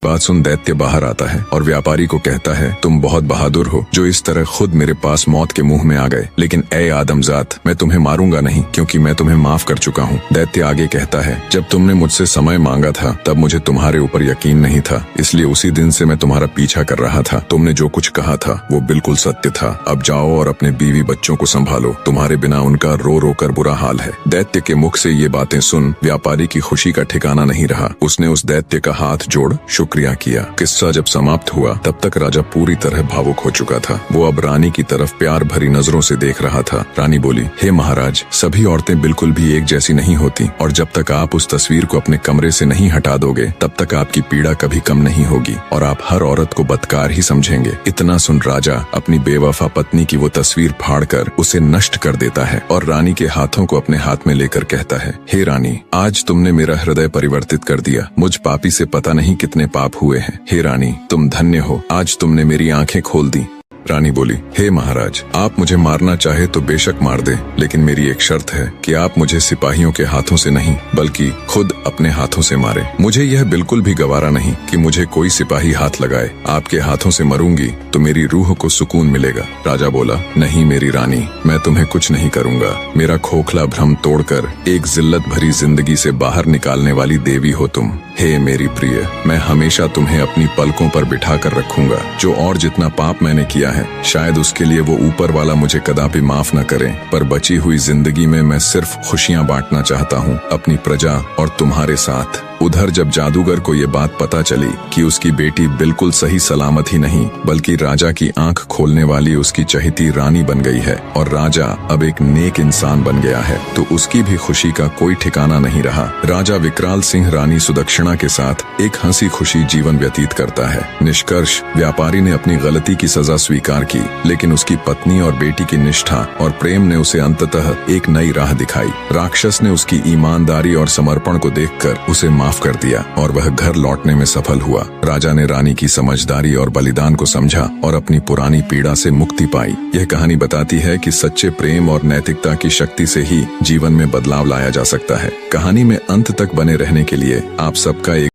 बात सुन दैत्य बाहर आता है और व्यापारी को कहता है, तुम बहुत बहादुर हो जो इस तरह खुद मेरे पास मौत के मुंह में आ गए, लेकिन ए आदमजात, मैं तुम्हें मारूंगा नहीं क्योंकि मैं तुम्हें माफ कर चुका हूँ। दैत्य आगे कहता है, जब तुमने मुझसे समय मांगा था तब मुझे तुम्हारे ऊपर यकीन नहीं था, इसलिए उसी दिन से मैं तुम्हारा पीछा कर रहा था। तुमने जो कुछ कहा था वो बिल्कुल सत्य था। अब जाओ और अपने बीवी बच्चों को संभालो, तुम्हारे बिना उनका रो रो कर बुरा हाल है। दैत्य के मुख से ये बातें सुन व्यापारी की खुशी का ठिकाना नहीं रहा। उसने उस दैत्य का हाथ जोड़ शुक्रिया किया। किस्सा जब समाप्त हुआ तब तक राजा पूरी तरह भावुक हो चुका था। वो अब रानी की तरफ प्यार भरी नजरों से देख रहा था। रानी बोली, हे महाराज, सभी औरतें बिल्कुल भी एक जैसी नहीं होती और जब तक आप उस तस्वीर को अपने कमरे से नहीं हटा दोगे तब तक आपकी पीड़ा कभी कम नहीं होगी और आप हर औरत को बदकार ही समझेंगे। इतना सुन राजा अपनी बेवफा पत्नी की वो तस्वीर फाड़कर उसे नष्ट कर देता है और रानी के हाथों को अपने हाथ में लेकर कहता है, हे रानी, आज तुमने मेरा हृदय परिवर्तित कर दिया। मुझ पापी से पता नहीं कितने पाप हुए हैं। हे रानी, तुम धन्य हो, आज तुमने मेरी आंखें खोल दी। रानी बोली, हे महाराज, आप मुझे मारना चाहे तो बेशक मार दे, लेकिन मेरी एक शर्त है कि आप मुझे सिपाहियों के हाथों से नहीं बल्कि खुद अपने हाथों से मारे। मुझे यह बिल्कुल भी गवारा नहीं कि मुझे कोई सिपाही हाथ लगाए। आपके हाथों से मरूंगी तो मेरी रूह को सुकून मिलेगा। राजा बोला, नहीं मेरी रानी, मैं तुम्हें कुछ नहीं करूंगा। मेरा खोखला भ्रम तोड़कर एक जिल्लत भरी जिंदगी से बाहर निकालने वाली देवी हो तुम। हे मेरी प्रिय, मैं हमेशा तुम्हें अपनी पलकों पर बिठा कर रखूंगा। जो और जितना पाप मैंने किया है शायद उसके लिए वो ऊपर वाला मुझे कदापि माफ न करे, पर बची हुई जिंदगी में मैं सिर्फ खुशियां बांटना चाहता हूँ अपनी प्रजा और तुम्हारे साथ। उधर जब जादूगर को ये बात पता चली कि उसकी बेटी बिल्कुल सही सलामत ही नहीं बल्कि राजा की आंख खोलने वाली उसकी चहेती रानी बन गई है और राजा अब एक नेक इंसान बन गया है, तो उसकी भी खुशी का कोई ठिकाना नहीं रहा। राजा विकराल सिंह रानी सुदक्षिणा के साथ एक हंसी खुशी जीवन व्यतीत करता है। निष्कर्ष, व्यापारी ने अपनी गलती की सजा स्वीकार की, लेकिन उसकी पत्नी और बेटी की निष्ठा और प्रेम ने उसे अंततः एक नई राह दिखाई। राक्षस ने उसकी ईमानदारी और समर्पण को देखकर उसे माफ कर दिया और वह घर लौटने में सफल हुआ। राजा ने रानी की समझदारी और बलिदान को समझा और अपनी पुरानी पीड़ा से मुक्ति पाई। यह कहानी बताती है कि सच्चे प्रेम और नैतिकता की शक्ति से ही जीवन में बदलाव लाया जा सकता है। कहानी में अंत तक बने रहने के लिए आप सबका एक